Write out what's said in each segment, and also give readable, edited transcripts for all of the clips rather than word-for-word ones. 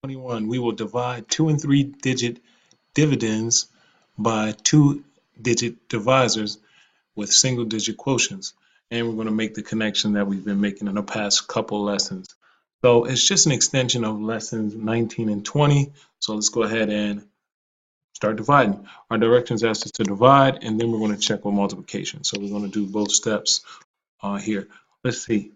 21, we will divide 2 and 3 digit dividends by 2-digit divisors with single digit quotients. And we're going to make the connection that we've been making in the past couple lessons. So it's just an extension of lessons 19 and 20. So let's go ahead and start dividing. Our directions ask us to divide, and then we're going to check with multiplication. So we're going to do both steps here. Let's see.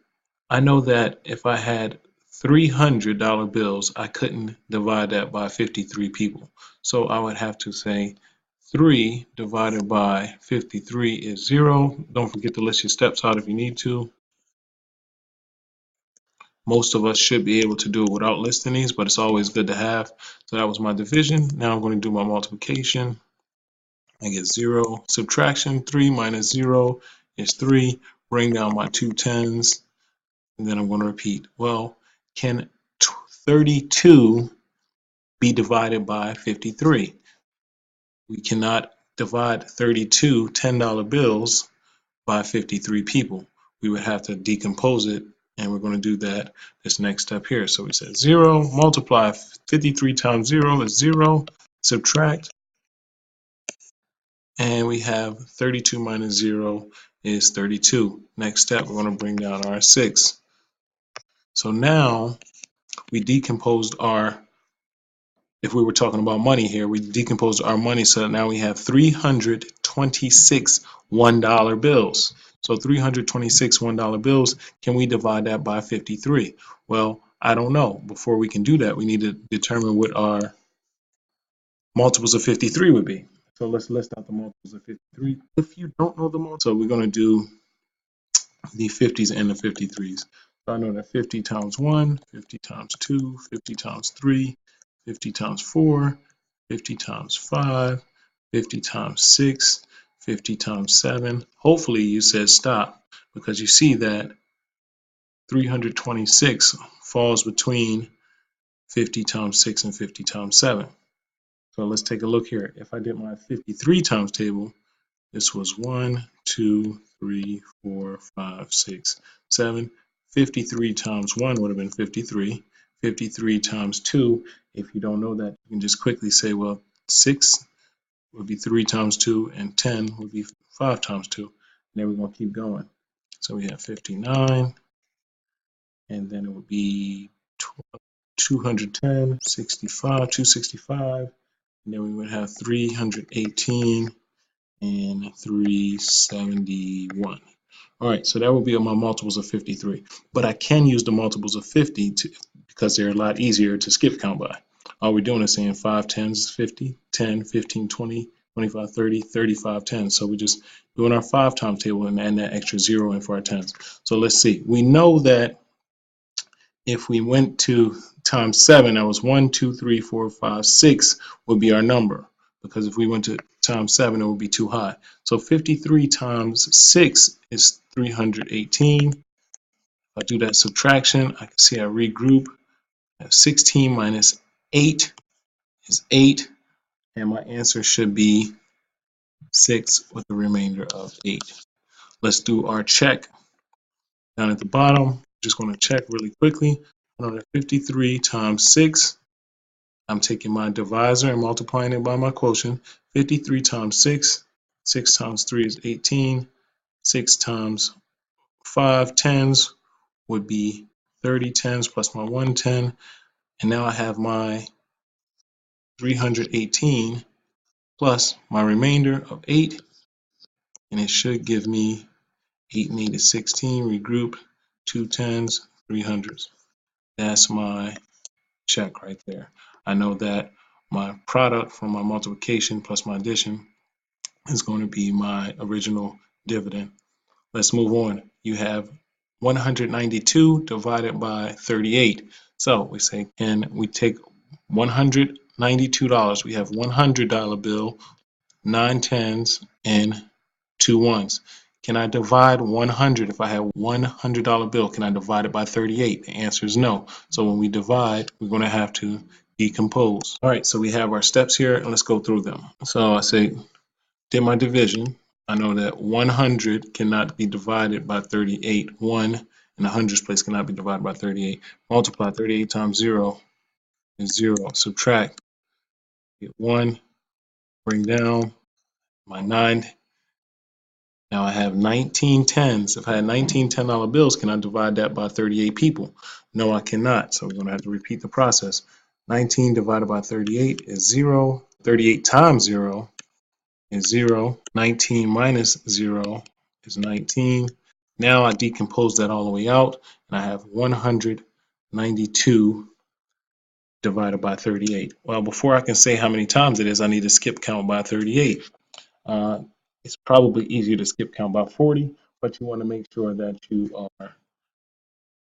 I know that if I had $300 bills, I couldn't divide that by 53 people. So I would have to say 3 divided by 53 is 0. Don't forget to list your steps out if you need to. Most of us should be able to do it without listing these, but it's always good to have. So that was my division. Now I'm going to do my multiplication. I get 0. Subtraction, 3 minus 0 is 3. Bring down my 2 tens, and then I'm going to repeat. Well, can 32 be divided by 53? We cannot divide 32 $10 bills by 53 people. We would have to decompose it, and we're going to do that this next step here. So we said 0, multiply 53 times 0 is 0, subtract, and we have 32 minus 0 is 32. Next step, we're going to bring down our 6. So now we decomposed our, if we were talking about money here, we decomposed our money, so now we have 326 $1 bills. So 326 $1 bills, can we divide that by 53? Well, I don't know. Before we can do that, we need to determine what our multiples of 53 would be. So let's list out the multiples of 53. If you don't know the multiples, so we're going to do the 50s and the 53s. So I know that 50 times 1, 50 times 2, 50 times 3, 50 times 4, 50 times 5, 50 times 6, 50 times 7. Hopefully you said stop, because you see that 326 falls between 50 times 6 and 50 times 7. So let's take a look here. If I did my 53 times table, this was 1, 2, 3, 4, 5, 6, 7. 53 times 1 would have been 53. 53 times 2, if you don't know that, you can just quickly say, well, 6 would be 3 times 2, and 10 would be 5 times 2. And then we're going to keep going. So we have 59, and then it would be 210, 65, 265, and then we would have 318 and 371. All right, so that would be my multiples of 53. But I can use the multiples of 50 because they're a lot easier to skip count by. All we're doing is saying 5 tens is 50, 10, 15, 20, 25, 30, 35 tens. So we're just doing our 5 times table and adding that extra 0 in for our tens. So let's see. We know that if we went to times 7, that was 1, 2, 3, 4, 5, 6 would be our number. Because if we went to times 7, it would be too high. So 53 times 6 is 318. If I do that subtraction, I can see I regroup. I have 16 minus 8 is 8. And my answer should be 6 with a remainder of 8. Let's do our check down at the bottom. Just going to check really quickly. 153 times 6. I'm taking my divisor and multiplying it by my quotient. 53 times 6. 6 times 3 is 18. 6 times 5 tens would be 30 tens plus my 110. And now I have my 318 plus my remainder of 8. And it should give me 8 and 8 is 16. Regroup 2 tens, 300s. That's my check right there. I know that my product from my multiplication plus my addition is going to be my original dividend. Let's move on. You have 192 divided by 38. So we say, can we take $192? We have $100 bill, 9 tens, and 2 ones. Can I divide 100? If I have $100 bill, can I divide it by 38? The answer is no. So when we divide, we're going to have to decompose. All right, so we have our steps here, and let's go through them. So I say, did my division. I know that 100 cannot be divided by 38. 1 in the hundreds place cannot be divided by 38. Multiply 38 times 0 is 0. Subtract, get 1, bring down my 9. Now I have 19 tens. If I had 19 $10 bills, can I divide that by 38 people? No, I cannot. So we're going to have to repeat the process. 19 divided by 38 is 0. 38 times 0 is 0. 19 minus 0 is 19. Now I decompose that all the way out, and I have 192 divided by 38. Well, before I can say how many times it is, I need to skip count by 38. It's probably easier to skip count by 40, but you want to make sure that you are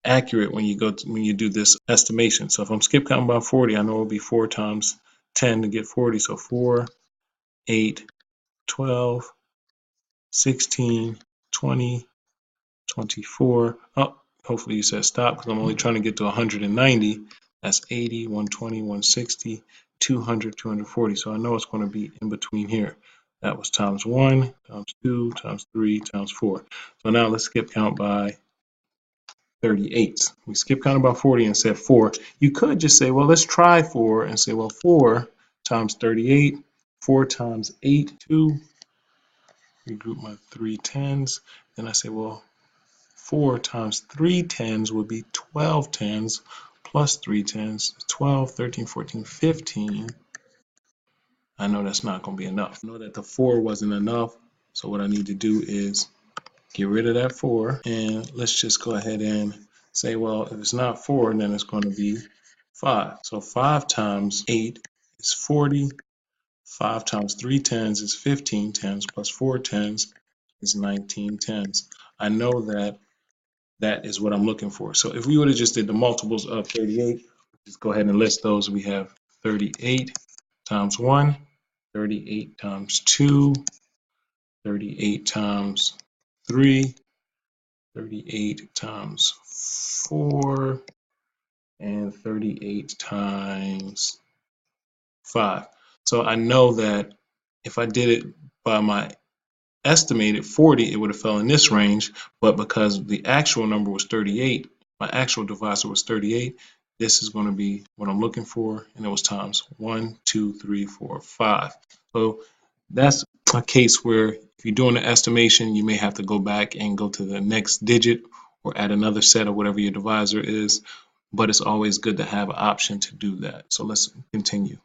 accurate when you do this estimation. So if I'm skip counting by 40, I know it'll be 4 times 10 to get 40. So 4, 8, 12, 16, 20, 24. Oh, hopefully you said stop because I'm only trying to get to 190. That's 80, 120, 160, 200, 240. So I know it's going to be in between here. That was times 1, times 2, times 3, times 4. So now let's skip count by 38. We skip count by 40 and said 4. You could just say, well, let's try 4 and say, well, 4 times 38, 4 times 8, 2. Regroup my 3 tens. Then I say, well, 4 times 3 tens would be 12 tens plus 3 tens, 12, 13, 14, 15. I know that's not going to be enough. I know that the 4 wasn't enough. So what I need to do is get rid of that 4. And let's just go ahead and say, well, if it's not 4, then it's going to be 5. So 5 times 8 is 40. 5 times 3 tens is 15 tens plus 4 tens is 19 tens. I know that that is what I'm looking for. So if we would have just did the multiples of 38, just go ahead and list those. We have 38 times 1, 38 times 2, 38 times 3, 38 times 4, and 38 times 5. So I know that if I did it by my estimated 40, it would have fell in this range, but because the actual number was 38, my actual divisor was 38, this is going to be what I'm looking for, and it was times 1, 2, 3, 4, 5. So that's a case where if you're doing an estimation, you may have to go back and go to the next digit or add another set of whatever your divisor is, but it's always good to have an option to do that. So let's continue.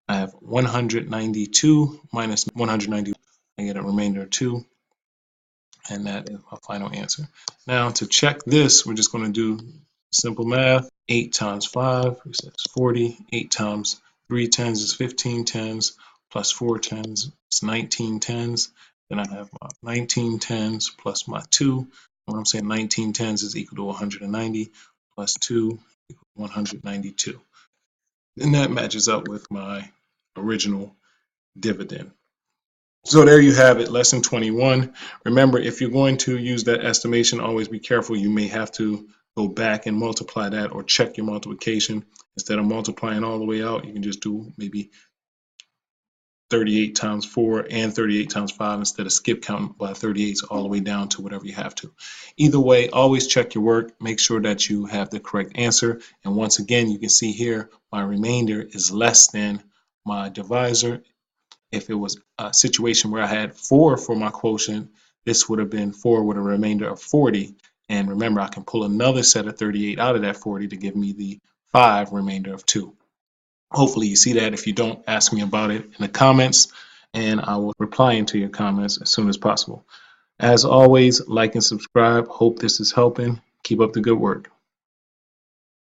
I have 192 minus 190. I get a remainder of 2, and that is my final answer. Now to check this, we're just going to do simple math. 8 times 5 is 40. 8 times 3 tens is 15 tens, plus 4 tens is 19 tens. Then I have my 19 tens plus my 2. When I'm saying 19 tens is equal to 190 plus 2 equals 192. And that matches up with my original dividend. So there you have it, lesson 21. Remember, if you're going to use that estimation, always be careful. You may have to go back and multiply that or check your multiplication. Instead of multiplying all the way out, you can just do maybe 38 times 4 and 38 times 5 instead of skip counting by 38s all the way down to whatever you have to. Either way, always check your work. Make sure that you have the correct answer. And once again, you can see here, my remainder is less than my divisor. If it was a situation where I had 4 for my quotient, this would have been 4 with a remainder of 40. And remember, I can pull another set of 38 out of that 40 to give me the 5 remainder of 2. Hopefully you see that. If you don't, ask me about it in the comments, and I will reply into your comments as soon as possible. As always, like and subscribe. Hope this is helping. Keep up the good work.